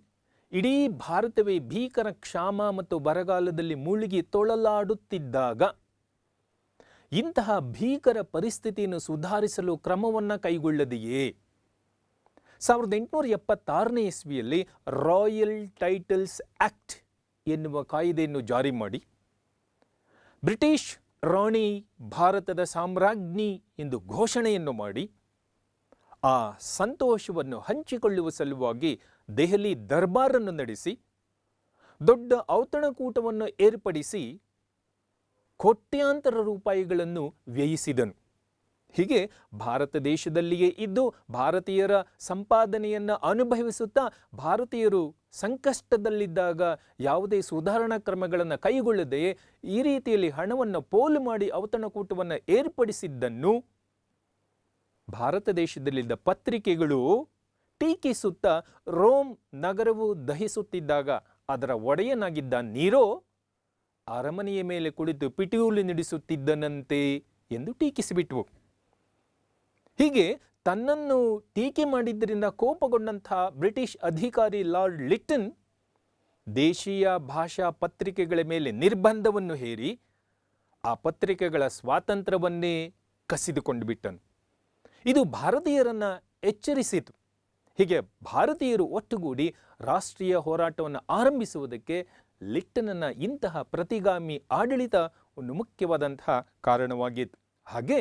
ಇಡೀ ಭಾರತವೇ ಭೀಕರ ಕ್ಷಾಮ ಮತ್ತು ಬರಗಾಲದಲ್ಲಿ ಮುಳುಗಿ ತೊಳಲಾಡುತ್ತಿದ್ದಾಗ ಇಂತಹ ಭೀಕರ ಪರಿಸ್ಥಿತಿಯನ್ನು ಸುಧಾರಿಸಲು ಕ್ರಮವನ್ನು ಕೈಗೊಳ್ಳದೆಯೇ 1876ನೇ ಇಸ್ವಿಯಲ್ಲಿ ರಾಯಲ್ ಟೈಟಲ್ಸ್ ಆಕ್ಟ್ ಎನ್ನುವ ಕಾಯ್ದೆಯನ್ನು ಜಾರಿ ಮಾಡಿ ಬ್ರಿಟಿಷ್ ರಾಣಿ ಭಾರತದ ಸಾಮ್ರಾಜ್ಞಿ ಎಂದು ಘೋಷಣೆಯನ್ನು ಮಾಡಿ ಆ ಸಂತೋಷವನ್ನು ಹಂಚಿಕೊಳ್ಳುವ ಸಲುವಾಗಿ ದೆಹಲಿ ದರ್ಬಾರನ್ನು ನಡೆಸಿ ದೊಡ್ಡ ಔತಣಕೂಟವನ್ನು ಏರ್ಪಡಿಸಿ ಕೋಟ್ಯಾಂತರ ರೂಪಾಯಿಗಳನ್ನು ವ್ಯಯಿಸಿದನು. ಹೀಗೆ ಭಾರತ ದೇಶದಲ್ಲಿಯೇ ಇದ್ದು ಭಾರತೀಯರ ಸಂಪಾದನೆಯನ್ನು ಅನುಭವಿಸುತ್ತಾ ಭಾರತೀಯರು ಸಂಕಷ್ಟದಲ್ಲಿದ್ದಾಗ ಯಾವುದೇ ಸುಧಾರಣಾ ಕ್ರಮಗಳನ್ನು ಕೈಗೊಳ್ಳದೆಯೇ ಈ ರೀತಿಯಲ್ಲಿ ಹಣವನ್ನು ಪೋಲು ಮಾಡಿ ಔತಣಕೂಟವನ್ನು ಏರ್ಪಡಿಸಿದ್ದನ್ನು ಭಾರತ ದೇಶದಲ್ಲಿದ್ದ ಪತ್ರಿಕೆಗಳು ಟೀಕಿಸುತ್ತಾ ರೋಮ್ ನಗರವು ದಹಿಸುತ್ತಿದ್ದಾಗ ಅದರ ಒಡೆಯನಾಗಿದ್ದ ನೀರೋ ಅರಮನೆಯ ಮೇಲೆ ಕುಳಿತು ಪಿಟೀಲು ನಡೆಸುತ್ತಿದ್ದನಂತೆ ಎಂದು ಟೀಕಿಸಿಬಿಟ್ವು. ಹೀಗೆ ತನ್ನನ್ನು ಟೀಕೆ ಮಾಡಿದ್ದರಿಂದ ಕೋಪಗೊಂಡಂಥ ಬ್ರಿಟಿಷ್ ಅಧಿಕಾರಿ ಲಾರ್ಡ್ ಲಿಟ್ಟನ್ ದೇಶೀಯ ಭಾಷಾ ಪತ್ರಿಕೆಗಳ ಮೇಲೆ ನಿರ್ಬಂಧವನ್ನು ಹೇರಿ ಆ ಪತ್ರಿಕೆಗಳ ಸ್ವಾತಂತ್ರ್ಯವನ್ನೇ ಕಸಿದುಕೊಂಡು ಬಿಟ್ಟನು. ಇದು ಭಾರತೀಯರನ್ನು ಎಚ್ಚರಿಸಿತು. ಹೀಗೆ ಭಾರತೀಯರು ಒಟ್ಟುಗೂಡಿ ರಾಷ್ಟ್ರೀಯ ಹೋರಾಟವನ್ನು ಆರಂಭಿಸುವುದಕ್ಕೆ ಲಿಟ್ಟನನ್ನ ಇಂತಹ ಪ್ರತಿಗಾಮಿ ಆಡಳಿತ ಒಂದು ಮುಖ್ಯವಾದಂತಹ ಕಾರಣವಾಗಿತ್ತು. ಹಾಗೆ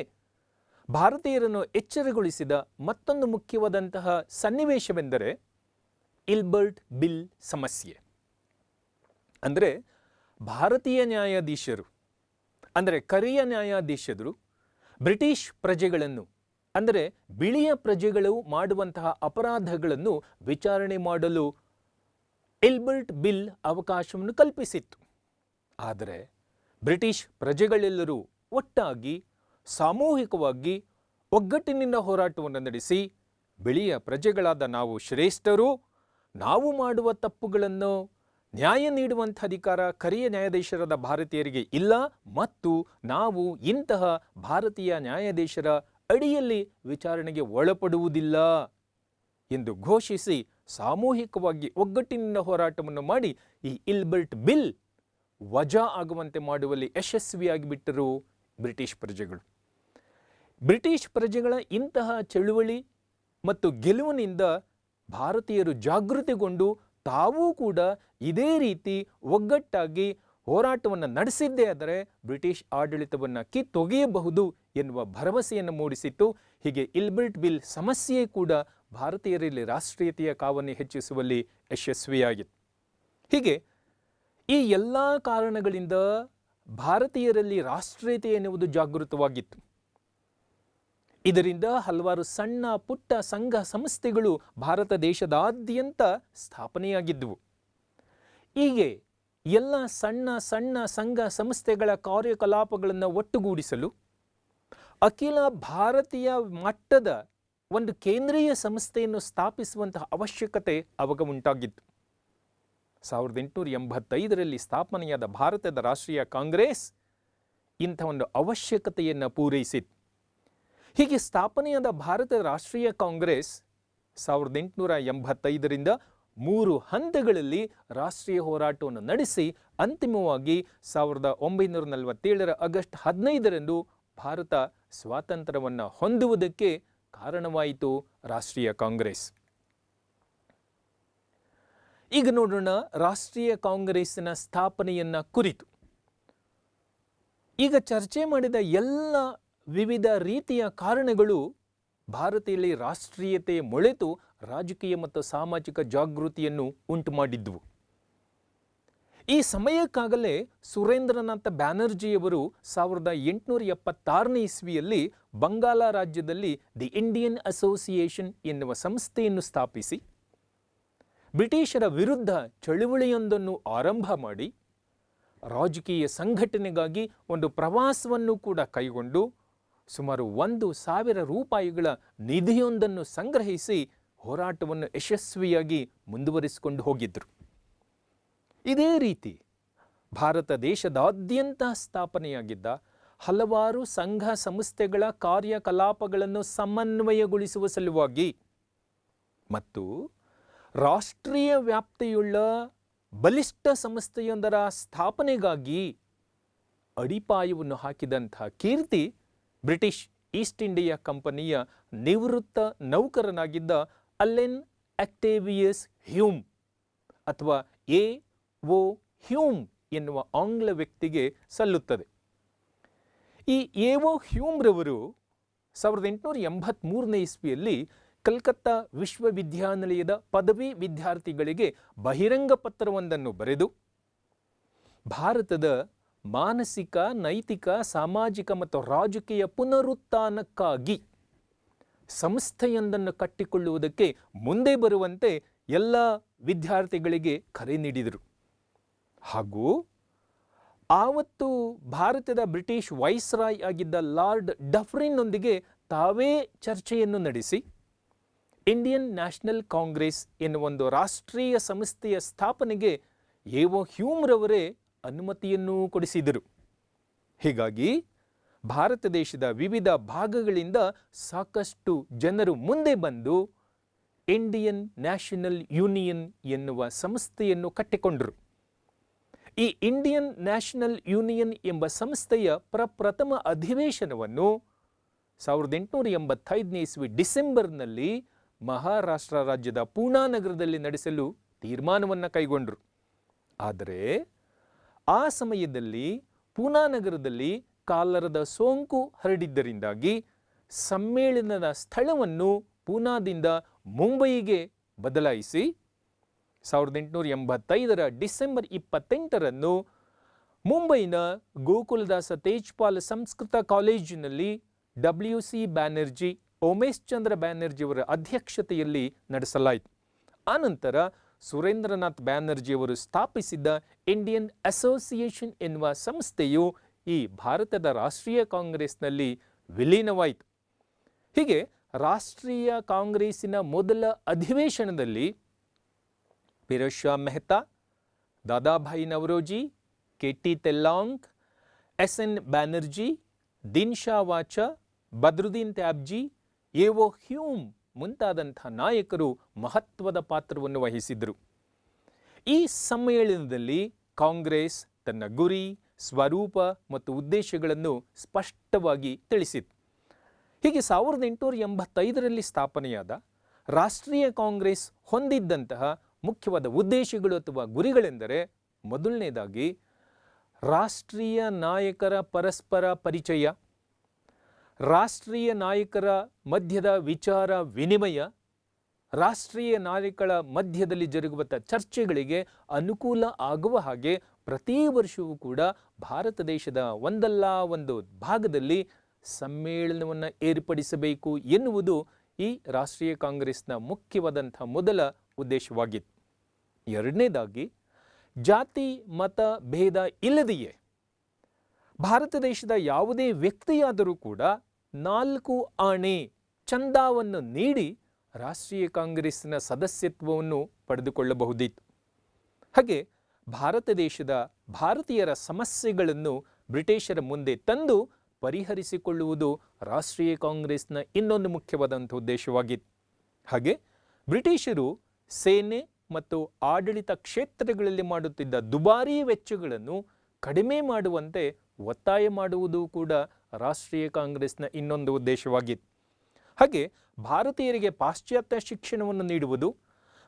ಭಾರತೀಯರನ್ನು ಎಚ್ಚರಗೊಳಿಸಿದ ಮತ್ತೊಂದು ಮುಖ್ಯವಾದಂತಹ ಸನ್ನಿವೇಶವೆಂದರೆ ಇಲ್ಬರ್ಟ್ ಬಿಲ್ ಸಮಸ್ಯೆ. ಅಂದರೆ ಭಾರತೀಯ ನ್ಯಾಯಾಧೀಶರು ಅಂದರೆ ಕರಿಯ ನ್ಯಾಯಾಧೀಶರು ಬ್ರಿಟಿಷ್ ಪ್ರಜೆಗಳನ್ನು ಅಂದರೆ ಬಿಳಿಯ ಪ್ರಜೆಗಳು ಮಾಡುವಂತಹ ಅಪರಾಧಗಳನ್ನು ವಿಚಾರಣೆ ಮಾಡಲು ಇಲ್ಬರ್ಟ್ ಬಿಲ್ ಅವಕಾಶವನ್ನು ಕಲ್ಪಿಸಿತ್ತು. ಆದರೆ ಬ್ರಿಟಿಷ್ ಪ್ರಜೆಗಳೆಲ್ಲರೂ ಒಟ್ಟಾಗಿ ಸಾಮೂಹಿಕವಾಗಿ ಒಗ್ಗಟ್ಟಿನಿಂದ ಹೋರಾಟವನ್ನು ನಡೆಸಿ ಬಿಳಿಯ ಪ್ರಜೆಗಳಾದ ನಾವು ಶ್ರೇಷ್ಠರು, ನಾವು ಮಾಡುವ ತಪ್ಪುಗಳನ್ನು ನ್ಯಾಯ ನೀಡುವಂಥ ಅಧಿಕಾರ ಕರಿಯ ನ್ಯಾಯಾಧೀಶರಾದ ಭಾರತೀಯರಿಗೆ ಇಲ್ಲ ಮತ್ತು ನಾವು ಇಂತಹ ಭಾರತೀಯ ನ್ಯಾಯಾಧೀಶರ ಅಡಿಯಲ್ಲಿ ವಿಚಾರಣೆಗೆ ಒಳಪಡುವುದಿಲ್ಲ ಎಂದು ಘೋಷಿಸಿ ಸಾಮೂಹಿಕವಾಗಿ ಒಗ್ಗಟ್ಟಿನಿಂದ ಹೋರಾಟವನ್ನು ಮಾಡಿ ಈ ಇಲ್ಬರ್ಟ್ ಬಿಲ್ ವಜಾ ಆಗುವಂತೆ ಮಾಡುವಲ್ಲಿ ಯಶಸ್ವಿಯಾಗಿ ಬಿಟ್ಟರು ಬ್ರಿಟಿಷ್ ಪ್ರಜೆಗಳು. ಬ್ರಿಟಿಷ್ ಪ್ರಜೆಗಳ ಇಂತಹ ಚಳುವಳಿ ಮತ್ತು ಗೆಲುವಿನಿಂದ ಭಾರತೀಯರು ಜಾಗೃತಿಗೊಂಡು ತಾವೂ ಕೂಡ ಇದೇ ರೀತಿ ಒಗ್ಗಟ್ಟಾಗಿ ಹೋರಾಟವನ್ನು ನಡೆಸಿದ್ದೇ ಆದರೆ ಬ್ರಿಟಿಷ್ ಆಡಳಿತವನ್ನು ಕಿತ್ತೊಗೆಯಬಹುದು ಎನ್ನುವ ಭರವಸೆಯನ್ನು ಮೂಡಿಸಿತ್ತು. ಹೀಗೆ ಇಲ್ಬರ್ಟ್ ಬಿಲ್ ಸಮಸ್ಯೆ ಕೂಡ ಭಾರತೀಯರಲ್ಲಿ ರಾಷ್ಟ್ರೀಯತೆಯ ಕಾವನ್ನು ಹೆಚ್ಚಿಸುವಲ್ಲಿ ಯಶಸ್ವಿಯಾಗಿತ್ತು. ಹೀಗೆ ಈ ಎಲ್ಲ ಕಾರಣಗಳಿಂದ ಭಾರತೀಯರಲ್ಲಿ ರಾಷ್ಟ್ರೀಯತೆ ಎನ್ನುವುದು ಜಾಗೃತವಾಗಿತ್ತು. ಇದರಿಂದ ಹಲವಾರು ಸಣ್ಣ ಪುಟ್ಟ ಸಂಘ ಸಂಸ್ಥೆಗಳು ಭಾರತ ದೇಶದಾದ್ಯಂತ ಸ್ಥಾಪನೆಯಾಗಿದ್ದವು. ಹೀಗೆ ಎಲ್ಲ ಸಣ್ಣ ಸಣ್ಣ ಸಂಘ ಸಂಸ್ಥೆಗಳ ಕಾರ್ಯಕಲಾಪಗಳನ್ನು ಒಟ್ಟುಗೂಡಿಸಲು ಅಖಿಲ ಭಾರತೀಯ ಮಟ್ಟದ ಒಂದು ಕೇಂದ್ರೀಯ ಸಂಸ್ಥೆಯನ್ನು ಸ್ಥಾಪಿಸುವಂತಹ ಅವಶ್ಯಕತೆ ಅವಾಗ ಉಂಟಾಗಿತ್ತು. 1885ರಲ್ಲಿ ಸ್ಥಾಪನೆಯಾದ ಭಾರತದ ರಾಷ್ಟ್ರೀಯ ಕಾಂಗ್ರೆಸ್ ಇಂಥ ಒಂದು ಅವಶ್ಯಕತೆಯನ್ನು ಪೂರೈಸಿತು. ಹೀಗೆ ಸ್ಥಾಪನೆಯಾದ ಭಾರತದ ರಾಷ್ಟ್ರೀಯ ಕಾಂಗ್ರೆಸ್ 1885ರಿಂದ 3 ಹಂತಗಳಲ್ಲಿ ರಾಷ್ಟ್ರೀಯ ಹೋರಾಟವನ್ನು ನಡೆಸಿ ಅಂತಿಮವಾಗಿ 1947ರ ಆಗಸ್ಟ್ 15ರಂದು ಭಾರತ ಸ್ವಾತಂತ್ರ್ಯವನ್ನು ಹೊಂದುವುದಕ್ಕೆ ಕಾರಣವಾಯಿತು ರಾಷ್ಟ್ರೀಯ ಕಾಂಗ್ರೆಸ್. ಈಗ ನೋಡೋಣ ರಾಷ್ಟ್ರೀಯ ಕಾಂಗ್ರೆಸ್ಸಿನ ಸ್ಥಾಪನೆಯನ್ನ ಕುರಿತು. ಈಗ ಚರ್ಚೆ ಮಾಡಿದ ಎಲ್ಲ ವಿವಿಧ ರೀತಿಯ ಕಾರಣಗಳು ಭಾರತದಲ್ಲಿ ರಾಷ್ಟ್ರೀಯತೆ ಮೊಳೆತು ರಾಜಕೀಯ ಮತ್ತು ಸಾಮಾಜಿಕ ಜಾಗೃತಿಯನ್ನು ಉಂಟು ಮಾಡಿದ್ವು. ಈ ಸಮಯಕ್ಕಾಗಲೇ ಸುರೇಂದ್ರನಾಥ ಬ್ಯಾನರ್ಜಿಯವರು 1876ನೇ ಇಸ್ವಿಯಲ್ಲಿ ಬಂಗಾಲ ರಾಜ್ಯದಲ್ಲಿ ದಿ ಇಂಡಿಯನ್ ಅಸೋಸಿಯೇಷನ್ ಎನ್ನುವ ಸಂಸ್ಥೆಯನ್ನು ಸ್ಥಾಪಿಸಿ ಬ್ರಿಟಿಷರ ವಿರುದ್ಧ ಚಳುವಳಿಯೊಂದನ್ನು ಆರಂಭ ಮಾಡಿ ರಾಜಕೀಯ ಸಂಘಟನೆಗಾಗಿ ಒಂದು ಪ್ರವಾಸವನ್ನು ಕೂಡ ಕೈಗೊಂಡು ಸುಮಾರು 1,000 ರೂಪಾಯಿಗಳ ನಿಧಿಯೊಂದನ್ನು ಸಂಗ್ರಹಿಸಿ ಹೋರಾಟವನ್ನು ಯಶಸ್ವಿಯಾಗಿ ಮುಂದುವರಿಸಿಕೊಂಡು ಹೋಗಿದ್ದರು. ಇದೇ ರೀತಿ ಭಾರತ ದೇಶದಾದ್ಯಂತ ಸ್ಥಾಪನೆಯಾಗಿದ್ದ ಹಲವಾರು ಸಂಘ ಸಂಸ್ಥೆಗಳ ಕಾರ್ಯಕಲಾಪಗಳನ್ನು ಸಮನ್ವಯಗೊಳಿಸುವ ಸಲುವಾಗಿ ಮತ್ತು ರಾಷ್ಟ್ರೀಯ ವ್ಯಾಪ್ತಿಯುಳ್ಳ ಬಲಿಷ್ಠ ಸಂಸ್ಥೆಯೊಂದರ ಸ್ಥಾಪನೆಗಾಗಿ ಅಡಿಪಾಯವನ್ನು ಹಾಕಿದಂತಹ ಕೀರ್ತಿ ಬ್ರಿಟಿಷ್ ಈಸ್ಟ್ ಇಂಡಿಯಾ ಕಂಪನಿಯ ನಿವೃತ್ತ ನೌಕರನಾಗಿದ್ದ ಅಲೆನ್ ಆಕ್ಟೇವಿಯಸ್ ಹ್ಯೂಮ್ ಅಥವಾ ಎ.ಒ. ಹ್ಯೂಮ್ ಎನ್ನುವ ಆಂಗ್ಲ ವ್ಯಕ್ತಿಗೆ ಸಲ್ಲುತ್ತದೆ. ಈ ಎ.ಒ. ಹ್ಯೂಮ್ರವರು 1883ನೇ ಇಸ್ವಿಯಲ್ಲಿ ಕಲ್ಕತ್ತಾ ವಿಶ್ವವಿದ್ಯಾನಿಲಯದ ಪದವಿ ವಿದ್ಯಾರ್ಥಿಗಳಿಗೆ ಬಹಿರಂಗ ಪತ್ರವೊಂದನ್ನು ಬರೆದು ಭಾರತದ ಮಾನಸಿಕ, ನೈತಿಕ, ಸಾಮಾಜಿಕ ಮತ್ತು ರಾಜಕೀಯ ಪುನರುತ್ಥಾನಕ್ಕಾಗಿ ಸಂಸ್ಥೆಯೊಂದನ್ನು ಕಟ್ಟಿಕೊಳ್ಳುವುದಕ್ಕೆ ಮುಂದೆ ಬರುವಂತೆ ಎಲ್ಲ ವಿದ್ಯಾರ್ಥಿಗಳಿಗೆ ಕರೆ ನೀಡಿದರು. ಹಾಗೂ ಆವತ್ತು ಭಾರತದ ಬ್ರಿಟಿಷ್ ವೈಸ್ರಾಯ್ ಆಗಿದ್ದ ಲಾರ್ಡ್ ಡಫ್ರಿನ್ನೊಂದಿಗೆ ತಾವೇ ಚರ್ಚೆಯನ್ನು ನಡೆಸಿ ಇಂಡಿಯನ್ ನ್ಯಾಷನಲ್ ಕಾಂಗ್ರೆಸ್ ಎನ್ನುವ ಒಂದು ರಾಷ್ಟ್ರೀಯ ಸಂಸ್ಥೆಯ ಸ್ಥಾಪನೆಗೆ ಎ.ಒ. ಹ್ಯೂಮ್ರವರೇ ಅನುಮತಿಯನ್ನೂ ಕೊಡಿಸಿದರು. ಹೀಗಾಗಿ ಭಾರತ ದೇಶದ ವಿವಿಧ ಭಾಗಗಳಿಂದ ಸಾಕಷ್ಟು ಜನರು ಮುಂದೆ ಬಂದು ಇಂಡಿಯನ್ ನ್ಯಾಷನಲ್ ಯೂನಿಯನ್ ಎನ್ನುವ ಸಂಸ್ಥೆಯನ್ನು ಕಟ್ಟಿಕೊಂಡರು. ಈ ಇಂಡಿಯನ್ ನ್ಯಾಷನಲ್ ಯೂನಿಯನ್ ಎಂಬ ಸಂಸ್ಥೆಯ ಪ್ರಪ್ರಥಮ ಅಧಿವೇಶನವನ್ನು 1885ನೇ ಇಸ್ವಿ ಡಿಸೆಂಬರ್ನಲ್ಲಿ ಮಹಾರಾಷ್ಟ್ರ ರಾಜ್ಯದ ಪೂನಾ ನಗರದಲ್ಲಿ ನಡೆಸಲು ತೀರ್ಮಾನವನ್ನು ಕೈಗೊಂಡರು. ಆದರೆ ಆ ಸಮಯದಲ್ಲಿ ಪೂನಾ ನಗರದಲ್ಲಿ ಕಾಲರದ ಸೋಂಕು ಹರಡಿದ್ದರಿಂದಾಗಿ ಸಮ್ಮೇಳನದ ಸ್ಥಳವನ್ನು ಪೂನಾದಿಂದ ಮುಂಬಯಿಗೆ ಬದಲಾಯಿಸಿ 1885ರ ಡಿಸೆಂಬರ್ 28ರಂದು ಮುಂಬೈನ ಗೋಕುಲದಾಸ ತೇಜ್ಪಾಲ್ ಸಂಸ್ಕೃತ ಕಾಲೇಜಿನಲ್ಲಿ ಡಬ್ಲ್ಯೂ.ಸಿ. ಬ್ಯಾನರ್ಜಿ, ಉಮೇಶ್ ಚಂದ್ರ ಬ್ಯಾನರ್ಜಿಯವರ ಅಧ್ಯಕ್ಷತೆಯಲ್ಲಿ ನಡೆಸಲಾಯಿತು. ಆನಂತರ ಸುರೇಂದ್ರನಾಥ್ ಬ್ಯಾನರ್ಜಿಯವರು ಸ್ಥಾಪಿಸಿದ್ದ ಇಂಡಿಯನ್ ಅಸೋಸಿಯೇಷನ್ ಎನ್ನುವ ಸಂಸ್ಥೆಯು ಈ ಭಾರತದ ರಾಷ್ಟ್ರೀಯ ಕಾಂಗ್ರೆಸ್ನಲ್ಲಿ ವಿಲೀನವಾಯಿತು. ಹೀಗೆ ರಾಷ್ಟ್ರೀಯ ಕಾಂಗ್ರೆಸ್ಸಿನ ಮೊದಲ ಅಧಿವೇಶನದಲ್ಲಿ ಫಿರೋಜ್ ಶಾ ಮೆಹ್ತಾ, ದಾದಾಭಾಯಿ ನವರೋಜಿ, ಕೆ.ಟಿ. ತೆಲ್ಲಾಂಗ್, ಎಸ್.ಎನ್. ಬ್ಯಾನರ್ಜಿ, ದೀನ್ ಶಾ ವಾಚ, ಬದ್ರುದ್ದೀನ್ ತ್ಯಾಬ್ಜಿ, ಎ.ಒ. ಹ್ಯೂಮ್ ಮುಂತಾದಂಥ ನಾಯಕರು ಮಹತ್ವದ ಪಾತ್ರವನ್ನು ವಹಿಸಿದರು. ಈ ಸಮ್ಮೇಳನದಲ್ಲಿ ಕಾಂಗ್ರೆಸ್ ತನ್ನ ಗುರಿ, ಸ್ವರೂಪ ಮತ್ತು ಉದ್ದೇಶಗಳನ್ನು ಸ್ಪಷ್ಟವಾಗಿ ತಿಳಿಸಿತು. ಹೀಗೆ 1885ರಲ್ಲಿ ಸ್ಥಾಪನೆಯಾದ ರಾಷ್ಟ್ರೀಯ ಕಾಂಗ್ರೆಸ್ ಹೊಂದಿದ್ದಂತಹ ಮುಖ್ಯವಾದ ಉದ್ದೇಶಗಳು ಅಥವಾ ಗುರಿಗಳೆಂದರೆ, ಮೊದಲನೇದಾಗಿ ರಾಷ್ಟ್ರೀಯ ನಾಯಕರ ಪರಸ್ಪರ ಪರಿಚಯ, ರಾಷ್ಟ್ರೀಯ ನಾಯಕರ ಮಧ್ಯದ ವಿಚಾರ ವಿನಿಮಯ ರಾಷ್ಟ್ರೀಯ ನಾಯಕರ ಮಧ್ಯದಲ್ಲಿ ಜರುಗುವಂಥ ಚರ್ಚೆಗಳಿಗೆ ಅನುಕೂಲ ಆಗುವ ಹಾಗೆ ಪ್ರತಿ ವರ್ಷವೂ ಕೂಡ ಭಾರತ ದೇಶದ ಒಂದಲ್ಲ ಒಂದು ಭಾಗದಲ್ಲಿ ಸಮ್ಮೇಳನವನ್ನು ಏರ್ಪಡಿಸಬೇಕು ಎನ್ನುವುದು ಈ ರಾಷ್ಟ್ರೀಯ ಕಾಂಗ್ರೆಸ್ನ ಮುಖ್ಯವಾದಂಥ ಮೊದಲ ಉದ್ದೇಶವಾಗಿತ್ತು. ಎರಡನೇದಾಗಿ, ಜಾತಿ ಮತ ಭೇದ ಇಲ್ಲದೆಯೇ ಭಾರತ ದೇಶದ ಯಾವುದೇ ವ್ಯಕ್ತಿಯಾದರೂ ಕೂಡ 4 ಆಣೆ ಚಂದಾವನ್ನು ನೀಡಿ ರಾಷ್ಟ್ರೀಯ ಕಾಂಗ್ರೆಸ್ನ ಸದಸ್ಯತ್ವವನ್ನು ಪಡೆದುಕೊಳ್ಳಬಹುದಿತ್ತು. ಹಾಗೆ ಭಾರತ ದೇಶದ ಭಾರತೀಯರ ಸಮಸ್ಯೆಗಳನ್ನು ಬ್ರಿಟಿಷರ ಮುಂದೆ ತಂದು ಪರಿಹರಿಸಿಕೊಳ್ಳುವುದು ರಾಷ್ಟ್ರೀಯ ಕಾಂಗ್ರೆಸ್ನ ಇನ್ನೊಂದು ಮುಖ್ಯವಾದಂಥ ಉದ್ದೇಶವಾಗಿತ್ತು. ಹಾಗೆ ಬ್ರಿಟಿಷರು ಸೇನೆ ಮತ್ತು ಆಡಳಿತ ಕ್ಷೇತ್ರಗಳಲ್ಲಿ ಮಾಡುತ್ತಿದ್ದ ದುಬಾರಿ ವೆಚ್ಚಗಳನ್ನು ಕಡಿಮೆ ಮಾಡುವಂತೆ ಒತ್ತಾಯ ಮಾಡುವುದು ಕೂಡ ರಾಷ್ಟ್ರೀಯ ಕಾಂಗ್ರೆಸ್ನ ಇನ್ನೊಂದು ಉದ್ದೇಶವಾಗಿತ್ತು. ಹಾಗೆ ಭಾರತೀಯರಿಗೆ ಪಾಶ್ಚಾತ್ಯ ಶಿಕ್ಷಣವನ್ನು ನೀಡುವುದು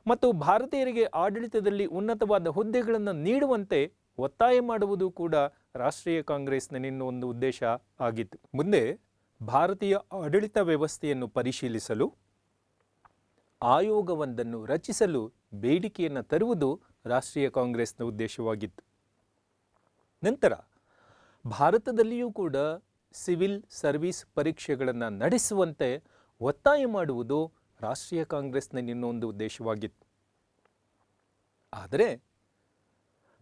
ಮತ್ತು ಭಾರತೀಯರಿಗೆ ಆಡಳಿತದಲ್ಲಿ ಉನ್ನತವಾದ ಹುದ್ದೆಗಳನ್ನು ನೀಡುವಂತೆ ಒತ್ತಾಯ ಮಾಡುವುದು ಕೂಡ ರಾಷ್ಟ್ರೀಯ ಕಾಂಗ್ರೆಸ್ನ ಇನ್ನೊಂದು ಉದ್ದೇಶ ಆಗಿತ್ತು. ಮುಂದೆ ಭಾರತೀಯ ಆಡಳಿತ ವ್ಯವಸ್ಥೆಯನ್ನು ಪರಿಶೀಲಿಸಲು ಆಯೋಗವೊಂದನ್ನು ರಚಿಸಲು ಬೇಡಿಕೆಯನ್ನು ತರುವುದು ರಾಷ್ಟ್ರೀಯ ಕಾಂಗ್ರೆಸ್ನ ಉದ್ದೇಶವಾಗಿತ್ತು. ನಂತರ ಭಾರತದಲ್ಲಿಯೂ ಕೂಡ ಸಿವಿಲ್ ಸರ್ವಿಸ್ ಪರೀಕ್ಷೆಗಳನ್ನು ನಡೆಸುವಂತೆ ಒತ್ತಾಯ ಮಾಡುವುದು ರಾಷ್ಟ್ರೀಯ ಕಾಂಗ್ರೆಸ್ನ ಇನ್ನೊಂದು ಉದ್ದೇಶವಾಗಿತ್ತು. ಆದರೆ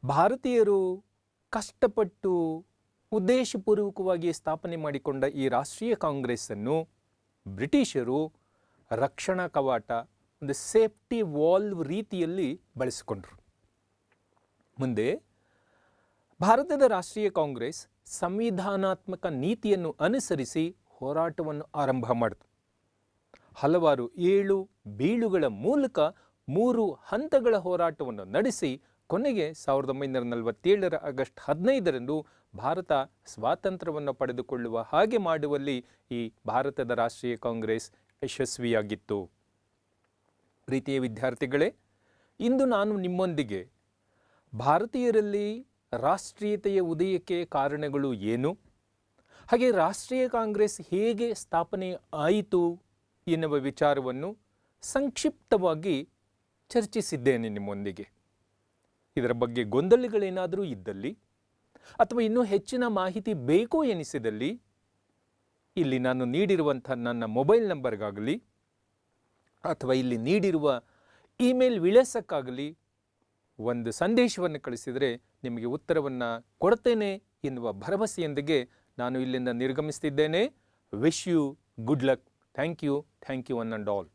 ಭಾರತೀಯರು ಕಷ್ಟಪಟ್ಟು ಉದ್ದೇಶಪೂರ್ವಕವಾಗಿ ಸ್ಥಾಪನೆ ಮಾಡಿಕೊಂಡ ಈ ರಾಷ್ಟ್ರೀಯ ಕಾಂಗ್ರೆಸ್ಸನ್ನು ಬ್ರಿಟಿಷರು ರಕ್ಷಣಾ ಕವಾಟ, ಒಂದು ಸೇಫ್ಟಿ ವಾಲ್ವ್ ರೀತಿಯಲ್ಲಿ ಬಳಸಿಕೊಂಡರು. ಮುಂದೆ ಭಾರತದ ರಾಷ್ಟ್ರೀಯ ಕಾಂಗ್ರೆಸ್ ಸಂವಿಧಾನಾತ್ಮಕ ನೀತಿಯನ್ನು ಅನುಸರಿಸಿ ಹೋರಾಟವನ್ನು ಆರಂಭ ಮಾಡಿತು. ಹಲವಾರು ಏಳು ಬೀಳುಗಳ ಮೂಲಕ 3 ಹಂತಗಳ ಹೋರಾಟವನ್ನು ನಡೆಸಿ ಕೊನೆಗೆ 1947 ಆಗಸ್ಟ್ 15ರಂದು ಭಾರತ ಸ್ವಾತಂತ್ರ್ಯವನ್ನು ಪಡೆದುಕೊಳ್ಳುವ ಹಾಗೆ ಮಾಡುವಲ್ಲಿ ಈ ಭಾರತದ ರಾಷ್ಟ್ರೀಯ ಕಾಂಗ್ರೆಸ್ ಯಶಸ್ವಿಯಾಗಿತ್ತು. ಪ್ರೀತಿಯ ವಿದ್ಯಾರ್ಥಿಗಳೇ, ಇಂದು ನಾನು ನಿಮ್ಮೊಂದಿಗೆ ಭಾರತೀಯರಲ್ಲಿ ರಾಷ್ಟ್ರೀಯತೆಯ ಉದಯಕ್ಕೆ ಕಾರಣಗಳು ಏನು, ಹಾಗೆ ರಾಷ್ಟ್ರೀಯ ಕಾಂಗ್ರೆಸ್ ಹೇಗೆ ಸ್ಥಾಪನೆ ಆಯಿತು ಎನ್ನುವ ವಿಚಾರವನ್ನು ಸಂಕ್ಷಿಪ್ತವಾಗಿ ಚರ್ಚಿಸಿದ್ದೇನೆ ನಿಮ್ಮೊಂದಿಗೆ. ಇದರ ಬಗ್ಗೆ ಗೊಂದಲಗಳೇನಾದರೂ ಇದ್ದಲ್ಲಿ ಅಥವಾ ಇನ್ನೂ ಹೆಚ್ಚಿನ ಮಾಹಿತಿ ಬೇಕು ಎನಿಸಿದಲ್ಲಿ ಇಲ್ಲಿ ನಾನು ನೀಡಿರುವಂಥ ನನ್ನ ಮೊಬೈಲ್ ನಂಬರ್ಗಾಗಲಿ ಅಥವಾ ಇಲ್ಲಿ ನೀಡಿರುವ ಇಮೇಲ್ ವಿಳಾಸಕ್ಕಾಗಲಿ ಒಂದು ಸಂದೇಶವನ್ನು ಕಳಿಸಿದರೆ ನಿಮಗೆ ಉತ್ತರವನ್ನು ಕೊಡ್ತೇನೆ ಎನ್ನುವ ಭರವಸೆಯೊಂದಿಗೆ ನಾನು ಇಲ್ಲಿಂದ ನಿರ್ಗಮಿಸ್ತಿದ್ದೇನೆ. Wish you good luck. Thank you one and all.